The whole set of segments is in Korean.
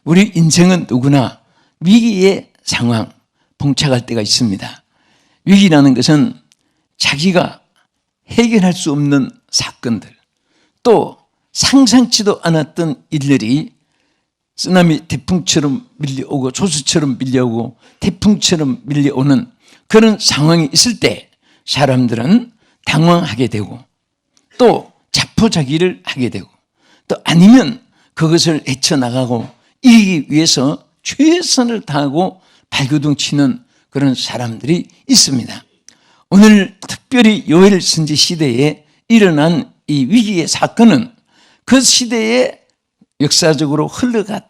우리 인생은 누구나 위기의 상황, 봉착할 때가 있습니다. 위기라는 것은 자기가 해결할 수 없는 사건들, 또 상상치도 않았던 일들이 쓰나미 태풍처럼 밀려오고 조수처럼 밀려오고 태풍처럼 밀려오는 그런 상황이 있을 때 사람들은 당황하게 되고 또 자포자기를 하게 되고 또 아니면 그것을 헤쳐나가고 이기기 위해서 최선을 다하고 발버둥치는 그런 사람들이 있습니다. 오늘 특별히 요엘 선지 시대에 일어난 이 위기의 사건은 그 시대에 역사적으로 흘러간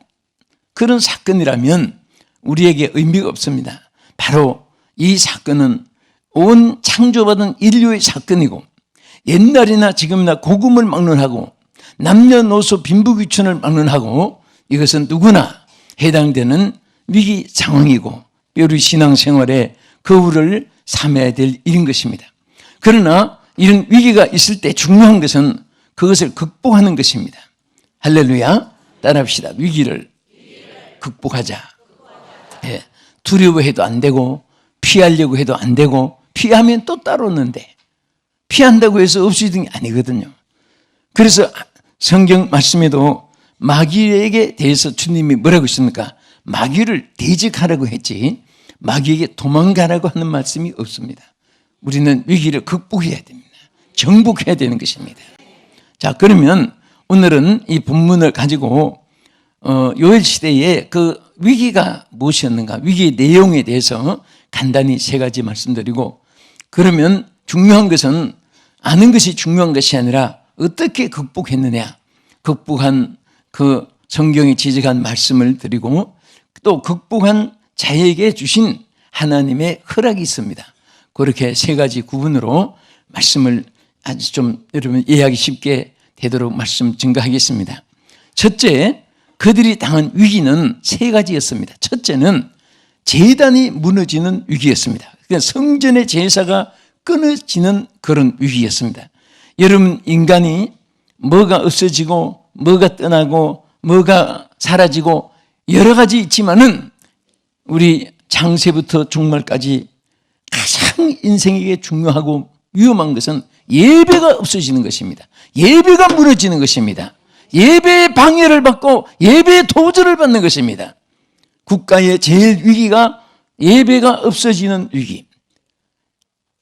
그런 사건이라면 우리에게 의미가 없습니다. 바로 이 사건은 온 창조받은 인류의 사건이고 옛날이나 지금이나 고금을 막론하고 남녀노소 빈부귀천을 막론하고 이것은 누구나 해당되는 위기 상황이고 우리 신앙생활의 거울을 삼아야 될 일인 것입니다. 그러나 이런 위기가 있을 때 중요한 것은 그것을 극복하는 것입니다. 할렐루야. 따라합시다. 위기를 극복하자. 예, 두려워해도 안 되고 피하려고 해도 안 되고 피하면 또 따로 오는데 피한다고 해서 없어지는 게 아니거든요. 그래서 성경 말씀에도 마귀에게 대해서 주님이 뭐라고 했습니까? 마귀를 대적하라고 했지 마귀에게 도망가라고 하는 말씀이 없습니다. 우리는 위기를 극복해야 됩니다. 정복해야 되는 것입니다. 자, 그러면 오늘은 이 본문을 가지고 요엘 시대에 그 위기가 무엇이었는가, 위기의 내용에 대해서 간단히 세 가지 말씀드리고, 그러면 중요한 것은 아는 것이 중요한 것이 아니라 어떻게 극복했느냐, 극복한 그 성경에 지적한 말씀을 드리고 또 극복한 자에게 주신 하나님의 허락이 있습니다. 그렇게 세 가지 구분으로 말씀을 아주 좀 여러분 이해하기 쉽게 되도록 말씀 증거하겠습니다. 첫째, 그들이 당한 위기는 세 가지였습니다. 첫째는 제단이 무너지는 위기였습니다. 그러니까 성전의 제사가 끊어지는 그런 위기였습니다. 여러분, 인간이 뭐가 없어지고 뭐가 떠나고 뭐가 사라지고 여러 가지 있지만은 우리 장세부터 종말까지 가장 인생에게 중요하고 위험한 것은 예배가 없어지는 것입니다. 예배가 무너지는 것입니다. 예배의 방해를 받고 예배의 도전을 받는 것입니다. 국가의 제일 위기가 예배가 없어지는 위기.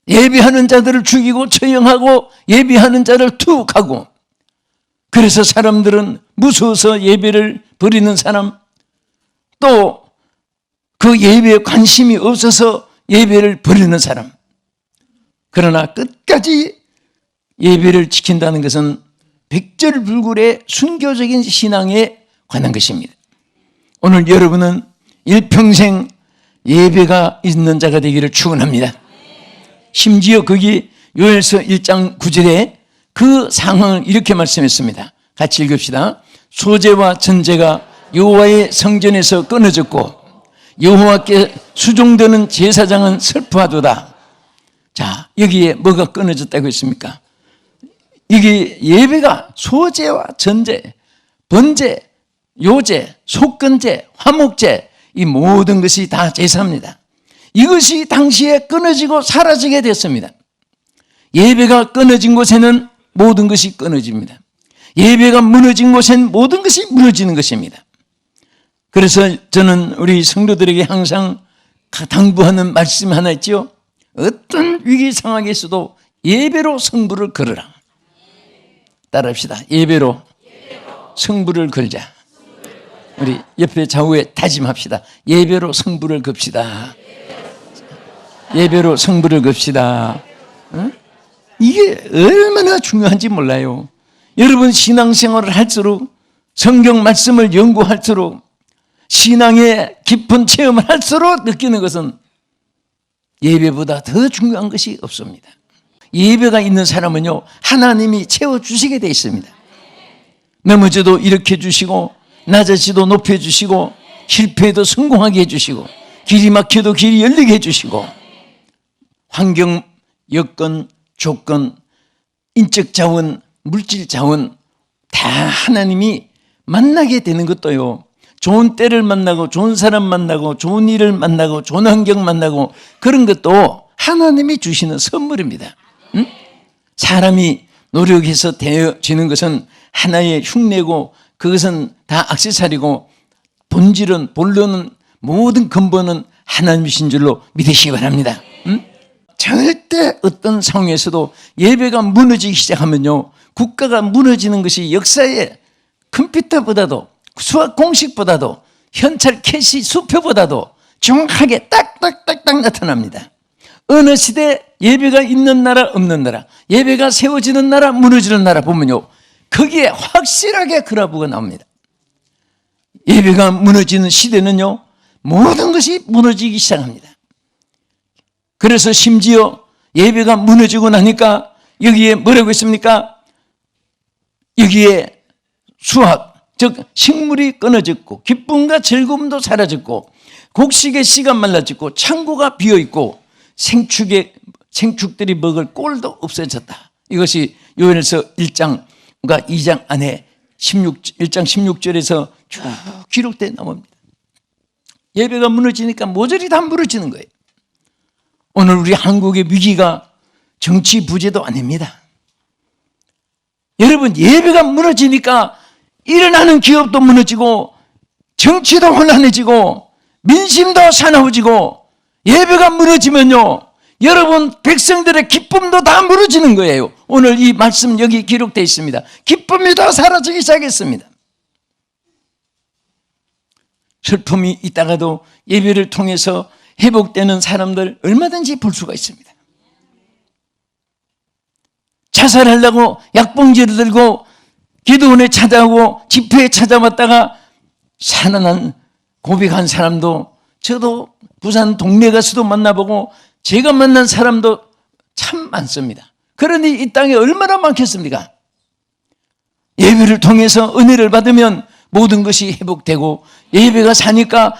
예배하는 자들을 죽이고 처형하고 예배하는 자를 투옥하고, 그래서 사람들은 무서워서 예배를 버리는 사람, 또 그 예배에 관심이 없어서 예배를 버리는 사람. 그러나 끝까지 예배를 지킨다는 것은 백절불굴의 순교적인 신앙에 관한 것입니다. 오늘 여러분은 일평생 예배가 있는 자가 되기를 축원합니다. 심지어 거기 요엘서 1장 9절에 그 상황을 이렇게 말씀했습니다. 같이 읽읍시다. 소제와 전제가 여호와의 성전에서 끊어졌고 여호와께 수종되는 제사장은 슬퍼하도다. 자, 여기에 뭐가 끊어졌다고 했습니까? 이게 예배가 소제와 전제, 번제, 요제, 속건제, 화목제, 이 모든 것이 다 제사입니다. 이것이 당시에 끊어지고 사라지게 됐습니다. 예배가 끊어진 곳에는 모든 것이 끊어집니다. 예배가 무너진 곳엔 모든 것이 무너지는 것입니다. 그래서 저는 우리 성도들에게 항상 당부하는 말씀 하나 있죠. 어떤 위기 상황에서도 예배로 승부를 걸으라. 따라합시다. 예배로 승부를 걸자. 우리 옆에 좌우에 다짐합시다. 예배로 승부를 겁시다. 예배로 승부를 겁시다. 이게 얼마나 중요한지 몰라요. 여러분, 신앙생활을 할수록, 성경 말씀을 연구할수록, 신앙의 깊은 체험을 할수록 느끼는 것은 예배보다 더 중요한 것이 없습니다. 예배가 있는 사람은요, 하나님이 채워주시게 되어 있습니다. 넘어져도 일으켜 주시고, 낮아지도 높여주시고, 실패해도 성공하게 해주시고, 길이 막혀도 길이 열리게 해주시고, 환경, 여건, 조건, 인적 자원, 물질 자원 다 하나님이 만나게 되는 것도요, 좋은 때를 만나고 좋은 사람 만나고 좋은 일을 만나고 좋은 환경 만나고 그런 것도 하나님이 주시는 선물입니다. 응? 사람이 노력해서 되어지는 것은 하나의 흉내고 그것은 다 액세서리고 본론은 모든 근본은 하나님이신 줄로 믿으시기 바랍니다. 응? 절대 어떤 상황에서도 예배가 무너지기 시작하면요, 국가가 무너지는 것이 역사의 컴퓨터보다도 수학 공식보다도 현찰 캐시 수표보다도 정확하게 딱딱딱딱 나타납니다. 어느 시대 예배가 있는 나라 없는 나라, 예배가 세워지는 나라 무너지는 나라 보면요, 거기에 확실하게 그라프가 나옵니다. 예배가 무너지는 시대는요, 모든 것이 무너지기 시작합니다. 그래서 심지어 예배가 무너지고 나니까 여기에 뭐라고 있습니까? 여기에 수학, 즉 식물이 끊어졌고 기쁨과 즐거움도 사라졌고 곡식의 씨가 말라졌고 창고가 비어있고 생축들이 먹을 꼴도 없어졌다. 이것이 요한일서 1장과 2장 안에 1장 16절에서 쭉 기록되어 나옵니다. 예배가 무너지니까 모조리 다 무너지는 거예요. 오늘 우리 한국의 위기가 정치 부재도 아닙니다. 여러분, 예배가 무너지니까 일어나는 기업도 무너지고 정치도 혼란해지고 민심도 사나워지고 예배가 무너지면요, 여러분 백성들의 기쁨도 다 무너지는 거예요. 오늘 이 말씀 여기 기록되어 있습니다. 기쁨이 다 사라지기 시작했습니다. 슬픔이 있다가도 예배를 통해서 회복되는 사람들 얼마든지 볼 수가 있습니다. 자살하려고 약봉지를 들고 기도원에 찾아오고 집회에 찾아왔다가 살아난 고백한 사람도 저도 부산 동네 가서도 만나보고 제가 만난 사람도 참 많습니다. 그러니 이 땅에 얼마나 많겠습니까? 예배를 통해서 은혜를 받으면 모든 것이 회복되고 예배가 사니까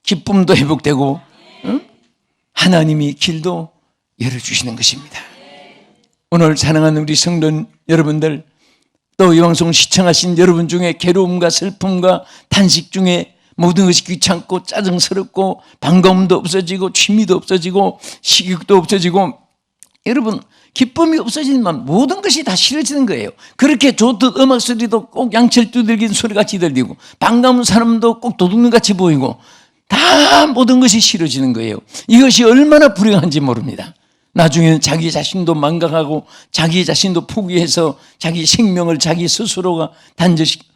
기쁨도 회복되고, 응? 하나님이 길도 열어주시는 것입니다. 오늘 사랑하는 우리 성도 여러분들, 또 이 방송 시청하신 여러분 중에 괴로움과 슬픔과 탄식 중에 모든 것이 귀찮고 짜증스럽고 반가움도 없어지고 취미도 없어지고 식욕도 없어지고, 여러분 기쁨이 없어지면 모든 것이 다 싫어지는 거예요. 그렇게 좋던 음악 소리도 꼭 양철 두들긴 소리같이 들리고 반가운 사람도 꼭 도둑놈같이 보이고 다 모든 것이 싫어지는 거예요. 이것이 얼마나 불행한지 모릅니다. 나중에는 자기 자신도 망각하고 자기 자신도 포기해서 자기 생명을 자기 스스로가 단절시키고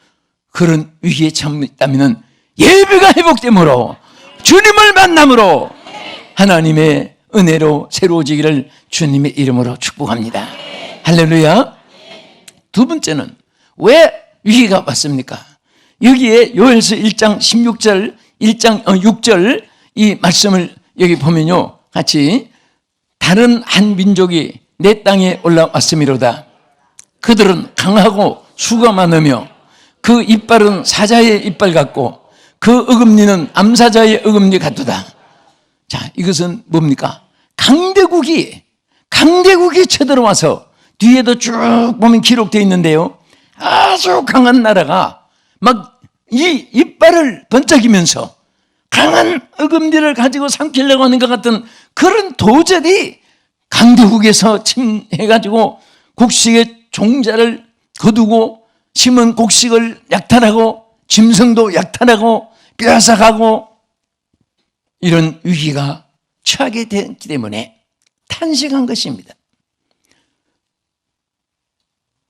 그런 위기에 처했다면 예배가 회복됨으로 주님을 만남으로 하나님의 은혜로 새로워지기를 주님의 이름으로 축복합니다. 할렐루야. 두 번째는 왜 위기가 왔습니까? 여기에 요엘서 1장 16절 1장 6절 이 말씀을 여기 보면요, 같이 다른 한 민족이 내 땅에 올라왔음이로다. 그들은 강하고 수가 많으며 그 이빨은 사자의 이빨 같고 그 어금니는 암사자의 어금니 같도다. 자, 이것은 뭡니까? 강대국이 쳐들어와서 뒤에도 쭉 보면 기록되어 있는데요, 아주 강한 나라가 막 이 이빨을 번쩍이면서 강한 어금니를 가지고 삼키려고 하는 것 같은 그런 도절이 강대국에서 침해가지고 곡식의 종자를 거두고 심은 곡식을 약탈하고 짐승도 약탈하고 빼앗아가고 이런 위기가 처하게 됐기 때문에 탄식한 것입니다.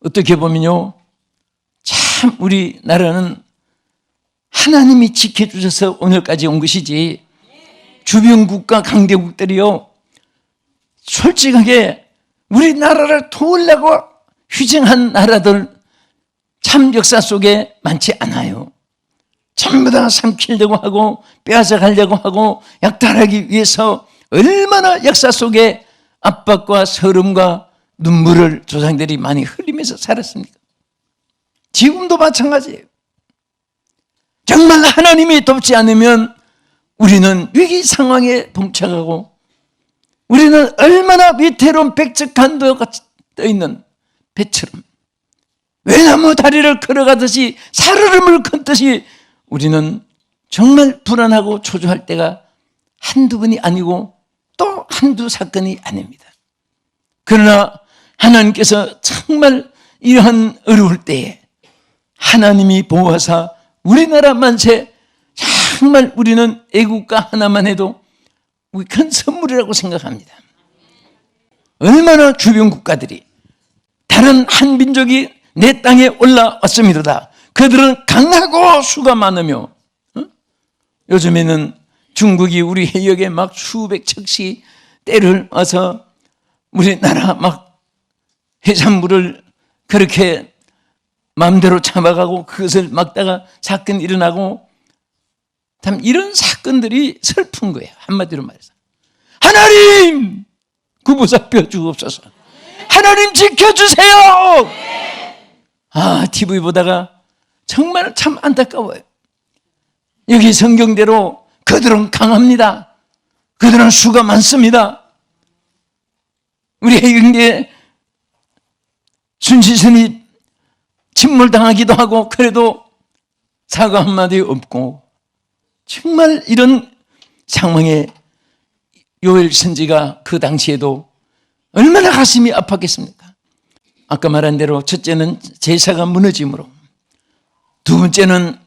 어떻게 보면요, 참 우리나라는 하나님이 지켜주셔서 오늘까지 온 것이지 주변 국가 강대국들이요, 솔직하게 우리나라를 도우려고 휴정한 나라들 참 역사 속에 많지 않아요. 전부 다 삼키려고 하고 빼앗아가려고 하고 약탈하기 위해서 얼마나 역사 속에 압박과 서름과 눈물을 조상들이 많이 흘리면서 살았습니까? 지금도 마찬가지예요. 정말 하나님이 돕지 않으면 우리는 위기 상황에 봉착하고 우리는 얼마나 위태로운 백척간도가 떠있는 배처럼 외나무 다리를 걸어가듯이 살얼음을 걷듯이 우리는 정말 불안하고 초조할 때가 한두 번이 아니고 또 한두 사건이 아닙니다. 그러나 하나님께서 정말 이러한 어려울 때에 하나님이 보호하사 우리나라 만세, 정말 우리는 애국가 하나만 해도 큰 선물이라고 생각합니다. 얼마나 주변 국가들이 다른 한 민족이 내 땅에 올라왔습니다. 그들은 강하고 수가 많으며, 요즘에는 중국이 우리 해역에 막 수백 척씩 때를 와서 우리나라 막 해산물을 그렇게 마음대로 잡아가고 그것을 막다가 사건이 일어나고, 참 이런 사건들이 슬픈 거예요. 한마디로 말해서 하나님 구부잡혀 주옵소서, 하나님 지켜주세요. TV 보다가 정말 참 안타까워요. 여기 성경대로 그들은 강합니다. 그들은 수가 많습니다. 우리 해경계 순시선이 침몰당하기도 하고 그래도 사과 한마디 없고, 정말 이런 상황에 요엘 선지가 그 당시에도 얼마나 가슴이 아팠겠습니까? 아까 말한 대로 첫째는 제사가 무너짐으로, 두 번째는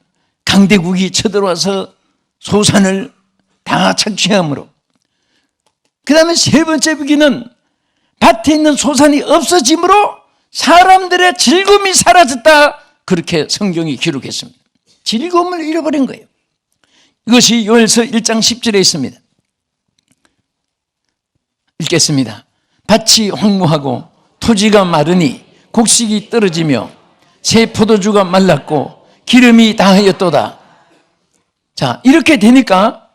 강대국이 쳐들어와서 소산을 다 착취함으로, 그 다음에 세 번째 위기는 밭에 있는 소산이 없어짐으로 사람들의 즐거움이 사라졌다, 그렇게 성경이 기록했습니다. 즐거움을 잃어버린 거예요. 이것이 요엘서 1장 10절에 있습니다. 읽겠습니다. 밭이 황무하고 토지가 마르니 곡식이 떨어지며 새 포도주가 말랐고 기름이 다하였도다. 자, 이렇게 되니까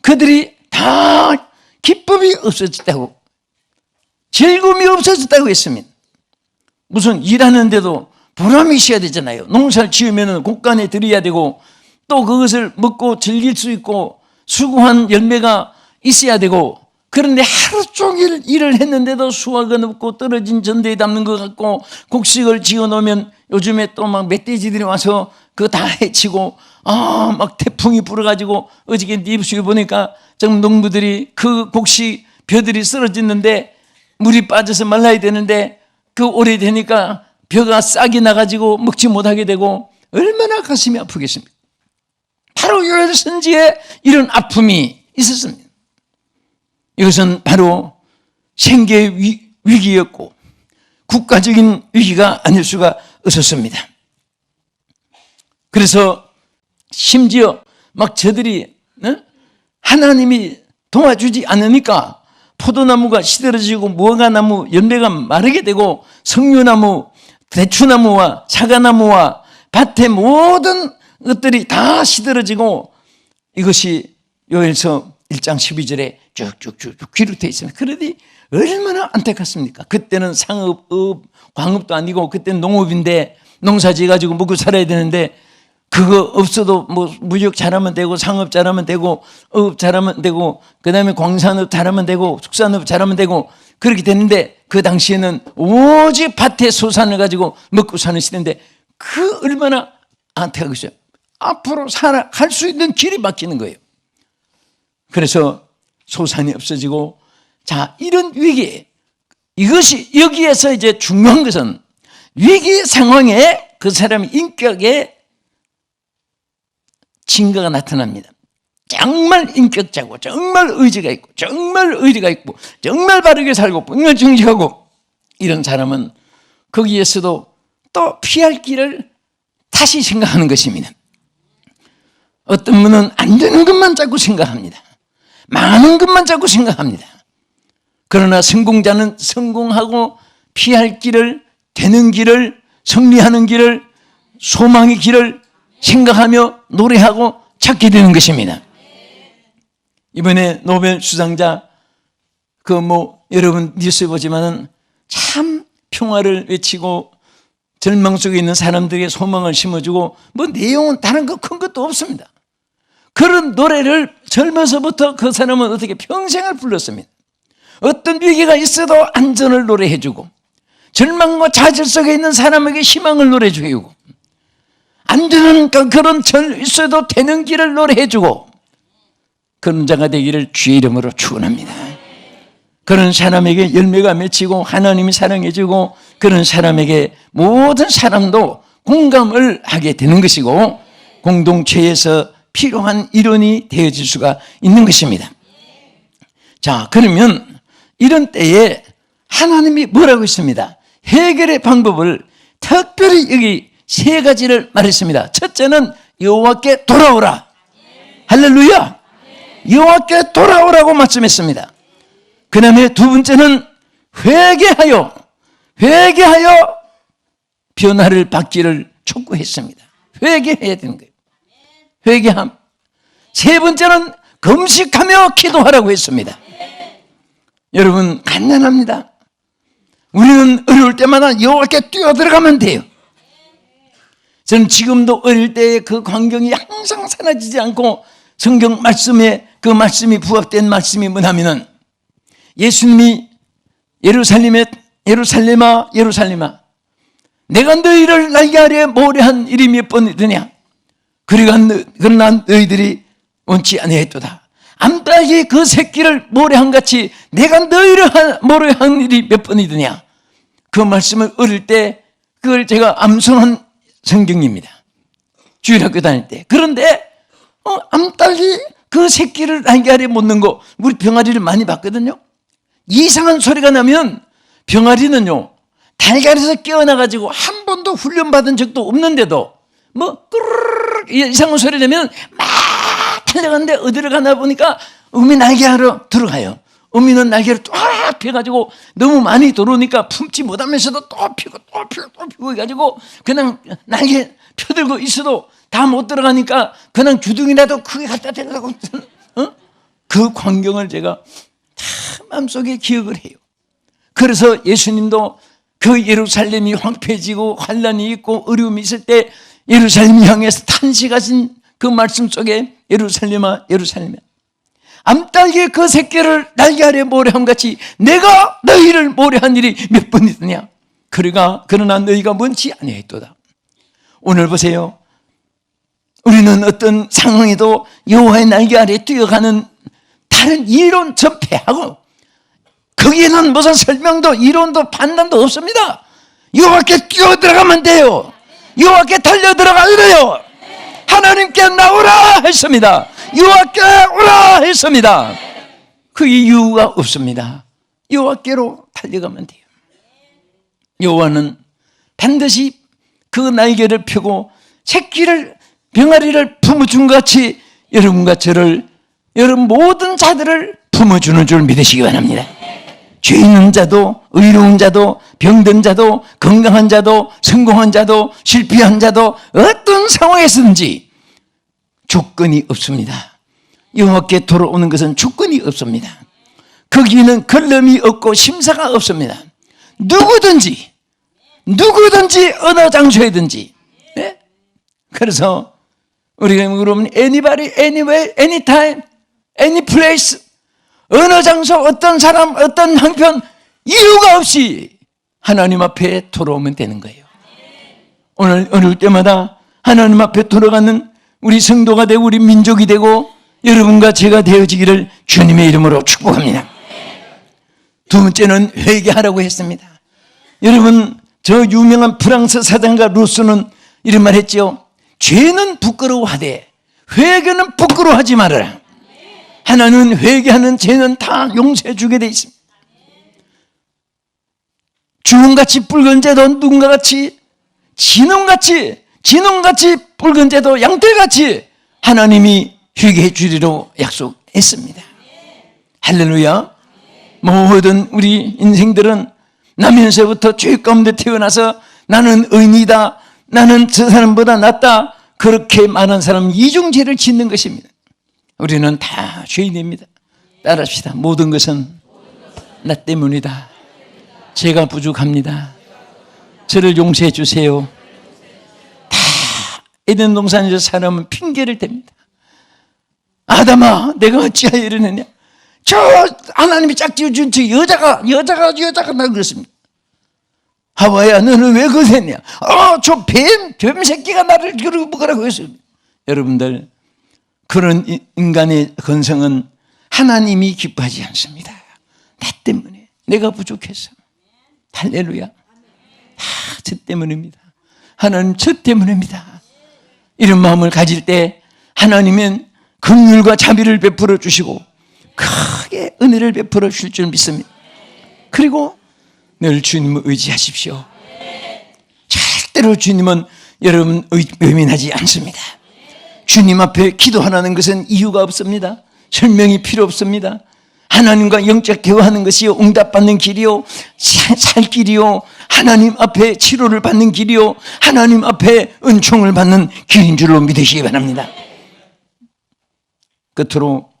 그들이 다 기쁨이 없어졌다고, 즐거움이 없어졌다고 했습니다. 무슨 일하는데도 보람이 있어야 되잖아요. 농사를 지으면 곡간에 들여야 되고, 또 그것을 먹고 즐길 수 있고 수고한 열매가 있어야 되고, 그런데 하루 종일 일을 했는데도 수확은 없고 떨어진 전대에 담는 것 같고, 곡식을 지어 놓으면 요즘에 또 막 멧돼지들이 와서 그거 다 해치고, 막 태풍이 불어가지고 어저께 뉴스에 보니까 좀 농부들이 그 곡식 벼들이 쓰러졌는데 물이 빠져서 말라야 되는데 그 오래되니까 벼가 싹이 나가지고 먹지 못하게 되고, 얼마나 가슴이 아프겠습니까? 바로 요엘 선지에 이런 아픔이 있었습니다. 이것은 바로 생계 위기였고 국가적인 위기가 아닐 수가 없었습니다. 그래서 심지어 막 저들이 하나님이 도와주지 않으니까 포도나무가 시들어지고 무화과나무 열매가 마르게 되고 석류나무, 대추나무와 사과나무와 밭의 모든 것들이 다 시들어지고, 이것이 요엘서 1장 12절에 쭉쭉쭉 기록되어 있습니다. 그러니 얼마나 안타깝습니까? 그때는 상업, 광업도 아니고 그때는 농업인데 농사 지어가지고 먹고 살아야 되는데, 그거 없어도 뭐 무역 잘하면 되고 상업 잘하면 되고 어업 잘하면 되고 그 다음에 광산업 잘하면 되고 축산업 잘하면 되고 그렇게 되는데, 그 당시에는 오직 밭에 소산을 가지고 먹고 사는 시대인데 그 얼마나 안타깝겠어요. 앞으로 살아갈 수 있는 길이 막히는 거예요. 그래서 소산이 없어지고, 자, 이런 위기, 이것이 여기에서 이제 중요한 것은 위기 상황에 그 사람의 인격에 증거가 나타납니다. 정말 인격자고 정말 의지가 있고 정말 의리가 있고 정말 바르게 살고 정말 정직하고, 이런 사람은 거기에서도 또 피할 길을 다시 생각하는 것입니다. 어떤 분은 안 되는 것만 자꾸 생각합니다. 많은 것만 자꾸 생각합니다. 그러나 성공자는 성공하고 피할 길을, 되는 길을, 승리하는 길을, 소망의 길을 생각하며 노래하고 찾게 되는 것입니다. 이번에 노벨 수상자 여러분 뉴스 보지만은 참 평화를 외치고 절망 속에 있는 사람들에게 소망을 심어주고, 내용은 다른 거 큰 것도 없습니다. 그런 노래를 젊어서부터 그 사람은 어떻게 평생을 불렀습니다. 어떤 위기가 있어도 안전을 노래해주고, 절망과 좌절 속에 있는 사람에게 희망을 노래해주고, 안 되는 그런 절 있어도 되는 길을 노래해주고 그런 자가 되기를 주의 이름으로 축원합니다. 그런 사람에게 열매가 맺히고 하나님이 사랑해주고 그런 사람에게 모든 사람도 공감을 하게 되는 것이고 공동체에서 필요한 일원이 되어질 수가 있는 것입니다. 자, 그러면 이런 때에 하나님이 뭐라고 했습니다? 해결의 방법을 특별히 여기 세 가지를 말했습니다. 첫째는 여호와께 돌아오라. 할렐루야. 여호와께 돌아오라고 말씀했습니다. 그 다음에 두 번째는 회개하여 변화를 받기를 촉구했습니다. 회개해야 되는 거예요. 회개함. 세 번째는 금식하며 기도하라고 했습니다. 여러분 간단합니다. 우리는 어려울 때마다 여호와께 뛰어들어가면 돼요. 저는 지금도 어릴 때의 그 광경이 항상 사라지지 않고 성경 말씀에 그 말씀이 부합된 말씀이 뭐냐면은 예수님이 예루살렘아 내가 너희를 날개 아래 모래한 일이 몇 번이더냐 그러나 너희들이 원치 아니했도다. 암탉이 그 새끼를 모래한 같이 내가 너희를 모래한 일이 몇 번이더냐. 그 말씀을 어릴 때 그걸 제가 암송한 성경입니다. 주일학교 다닐 때. 그런데 암탉이 그 새끼를 날개 아래 못 넣은 거 우리 병아리를 많이 봤거든요. 이상한 소리가 나면 병아리는요 달걀에서 깨어나가지고 한 번도 훈련받은 적도 없는데도 꾸르르 이상한 소리 내면 막 달려가는데 어디로 가나 보니까 어미 날개하러 들어가요. 어미는 날개를 쫙 펴가지고 너무 많이 들어오니까 품지 못하면서도 또 피고 해가지고 그냥 날개 펴들고 있어도 다 못 들어가니까 그냥 주둥이라도 크게 갖다 대려고 그 광경을 제가 다 마음속에 기억을 해요. 그래서 예수님도 그 예루살렘이 황폐해지고 환란이 있고 어려움이 있을 때 예루살렘 향해서 탄식하신 그 말씀 속에 예루살렘아 암탉이 그 새끼를 날개 아래 모래함 같이 내가 너희를 모래한 일이 몇 번이더냐. 그러나 너희가 원치 아니했도다. 오늘 보세요. 우리는 어떤 상황에도 여호와의 날개 아래 뛰어가는 다른 이론 전폐하고 거기에는 무슨 설명도 이론도 판단도 없습니다. 여호와께 뛰어들어가면 돼요. 여호와께 달려들어가려요. 하나님께 나오라 했습니다. 여호와께 오라 했습니다. 그 이유가 없습니다. 여호와께로 달려가면 돼요. 여호와는 반드시 그 날개를 펴고 새끼를 병아리를 품어준 같이 여러분과 저를 여러분 모든 자들을 품어주는 줄 믿으시기 바랍니다. 죄 있는 자도 의로운 자도 병든 자도 건강한 자도 성공한 자도 실패한 자도 어떤 상황에서든지 조건이 없습니다. 여호와께 돌아오는 것은 조건이 없습니다. 거기는 걸림이 없고 심사가 없습니다. 누구든지 어느 장소에든지. 네? 그래서 우리가 여러분 anybody, anywhere, anytime, any place 어느 장소 어떤 사람 어떤 형편 이유가 없이 하나님 앞에 돌아오면 되는 거예요. 오늘 어느 때마다 하나님 앞에 돌아가는 우리 성도가 되고 우리 민족이 되고 여러분과 제가 되어지기를 주님의 이름으로 축복합니다. 두 번째는 회개하라고 했습니다. 여러분 저 유명한 프랑스 사장가 루소는 이런 말 했죠. 죄는 부끄러워하되 회개는 부끄러워하지 말아라. 하나님은 회개하는 죄는 다 용서해 주게 돼 있습니다. 주홍같이 붉은 죄도 누군가 같이 진홍같이 붉은 죄도 양털같이 하나님이 회개해 주리로 약속했습니다. 할렐루야. 모든 우리 인생들은 나면서부터 죄 가운데 태어나서 나는 의인이다, 나는 저 사람보다 낫다, 그렇게 많은 사람 이중죄를 짓는 것입니다. 우리는 다 죄인입니다. 따라합시다. 모든 것은 나 때문이다. 제가 부족합니다. 저를 용서해 주세요. 다 에덴 동산에서 사람은 핑계를 댑니다. 아담아, 내가 어찌하여 이러느냐? 저 하나님이 짝지어 준 저 여자가 나 그랬습니다. 하와야 너는 왜 거랬냐? 저 뱀 새끼가 나를 먹으라고 했어요. 여러분들, 그런 인간의 건성은 하나님이 기뻐하지 않습니다. 나 때문에, 내가 부족해서. 할렐루야. 저 때문입니다. 하나님 저 때문입니다. 이런 마음을 가질 때 하나님은 긍휼과 자비를 베풀어 주시고 크게 은혜를 베풀어 주실 줄 믿습니다. 그리고 늘 주님을 의지하십시오. 절대로 주님은 여러분 외면하지 않습니다. 주님 앞에 기도하라는 것은 이유가 없습니다. 설명이 필요 없습니다. 하나님과 영적 대화하는 것이요, 응답받는 길이요, 살 길이요, 하나님 앞에 치료를 받는 길이요, 하나님 앞에 은총을 받는 길인 줄로 믿으시기 바랍니다. 끝으로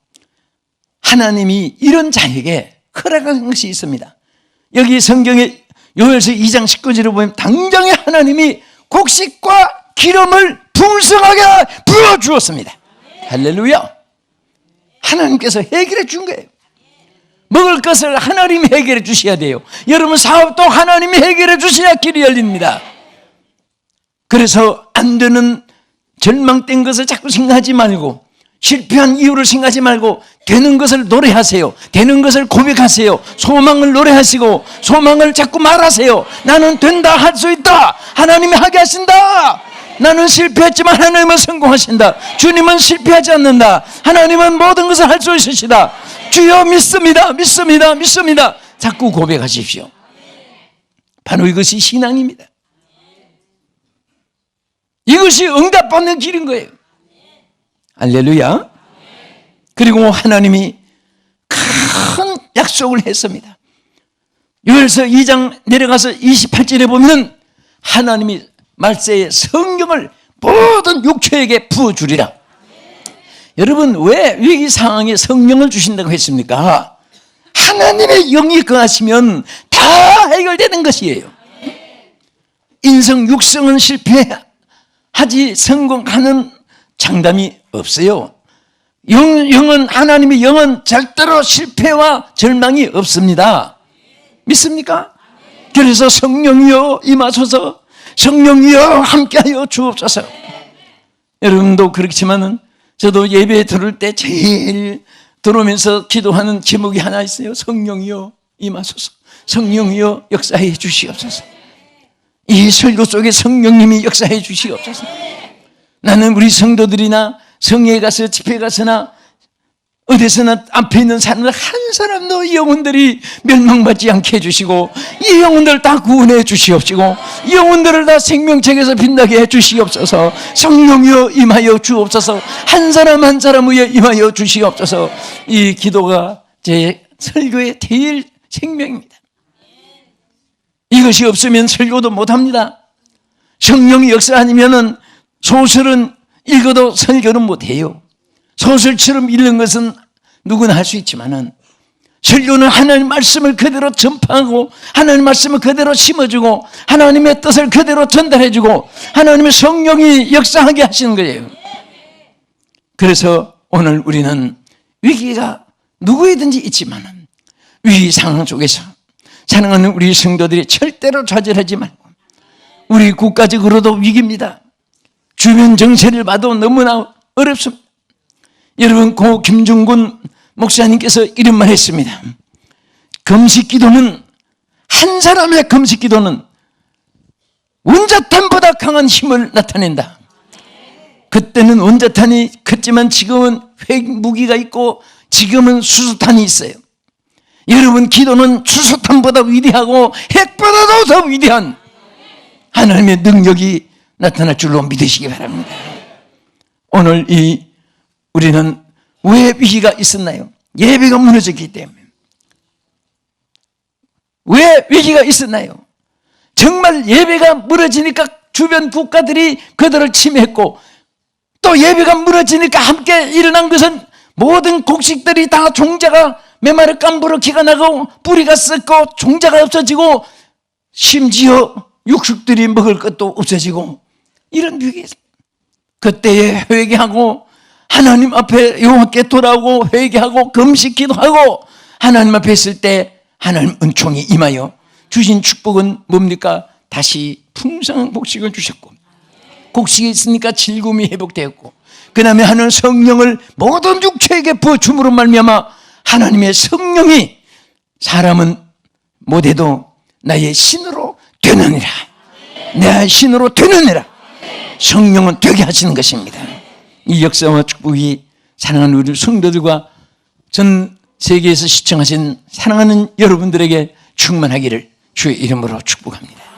하나님이 이런 자에게 허락한 것이 있습니다. 여기 성경에 요엘서 2장 19절에 보면 당장에 하나님이 곡식과 기름을 풍성하게 부어주었습니다. 할렐루야. 하나님께서 해결해 준 거예요. 먹을 것을 하나님이 해결해 주셔야 돼요. 여러분 사업도 하나님이 해결해 주셔야 길이 열립니다. 그래서 안 되는 절망된 것을 자꾸 생각하지 말고, 실패한 이유를 생각하지 말고 되는 것을 노래하세요. 되는 것을 고백하세요. 소망을 노래하시고 소망을 자꾸 말하세요. 나는 된다, 할 수 있다, 하나님이 하게 하신다. 나는 실패했지만 하나님은 성공하신다. 주님은 실패하지 않는다. 하나님은 모든 것을 할 수 있으시다. 주여 믿습니다, 믿습니다, 믿습니다. 자꾸 고백하십시오. 바로 이것이 신앙입니다. 이것이 응답받는 길인 거예요. 할렐루야. 그리고 하나님이 큰 약속을 했습니다. 요엘서 2장 내려가서 28절에 보면 하나님이 말세에 성령을 모든 육체에게 부어주리라. 여러분, 왜 위기 상황에 성령을 주신다고 했습니까? 하나님의 영이 거하시면 다 해결되는 것이에요. 인성 육성은 실패하지 성공하는 장담이 없어요. 영은, 하나님의 영은 절대로 실패와 절망이 없습니다. 믿습니까? 그래서 성령이여 임하소서, 성령이여 함께하여 주옵소서. 여러분도 그렇지만은 저도 예배에 들을 때 제일 들어오면서 기도하는 제목이 하나 있어요. 성령이여 임하소서, 성령이여 역사해 주시옵소서. 이 설교 속에 성령님이 역사해 주시옵소서. 나는 우리 성도들이나 성회에 가서 집회 가서나 어디서나 앞에 있는 사람들 한 사람도 이 영혼들이 멸망받지 않게 해주시고 이 영혼들 다 구원해 주시옵시고 이 영혼들을 다 생명책에서 빛나게 해주시옵소서. 성령이여 임하여 주옵소서. 한 사람 한 사람 위에 임하여 주시옵소서. 이 기도가 제 설교의 제일 생명입니다. 이것이 없으면 설교도 못합니다. 성령이 역사 아니면은 소설은 읽어도 설교는 못해요. 소설처럼 읽는 것은 누구나 할 수 있지만은 설교는 하나님 말씀을 그대로 전파하고 하나님 말씀을 그대로 심어주고 하나님의 뜻을 그대로 전달해주고 하나님의 성령이 역사하게 하시는 거예요. 그래서 오늘 우리는 위기가 누구이든지 있지만은 위기 상황 속에서 사랑하는 우리 성도들이 절대로 좌절하지 말고, 우리 국가적으로도 위기입니다. 주변 정세를 봐도 너무나 어렵습니다. 여러분, 고 김중근 목사님께서 이런 말 했습니다. 금식기도는, 한 사람의 금식기도는 원자탄보다 강한 힘을 나타낸다. 그때는 원자탄이 컸지만 지금은 핵무기가 있고 지금은 수소탄이 있어요. 여러분, 기도는 수소탄보다 위대하고 핵보다도 더 위대한 하나님의 능력이 나타날 줄로 믿으시기 바랍니다. 오늘 우리는 왜 위기가 있었나요? 예배가 무너졌기 때문에. 왜 위기가 있었나요? 정말 예배가 무너지니까 주변 국가들이 그들을 침해했고, 또 예배가 무너지니까 함께 일어난 것은 모든 곡식들이 다 종자가 메마르 깜부르기가 나고 뿌리가 썩고 종자가 없어지고 심지어 육식들이 먹을 것도 없어지고 이런 위기. 그때에 회개하고 하나님 앞에 여호와께 돌아오고 회개하고 금식 기도하고 하나님 앞에 있을 때 하나님 은총이 임하여 주신 축복은 뭡니까? 다시 풍성한 곡식을 주셨고, 곡식이 있으니까 즐거움이 회복되었고, 그 다음에 하나님 성령을 모든 육체에게 부어줌으로 말미암아 하나님의 성령이 사람은 못해도 나의 신으로 되느니라, 내 신으로 되느니라, 성령은 되게 하시는 것입니다. 이 역사와 축복이 사랑하는 우리 성도들과 전 세계에서 시청하신 사랑하는 여러분들에게 충만하기를 주의 이름으로 축복합니다.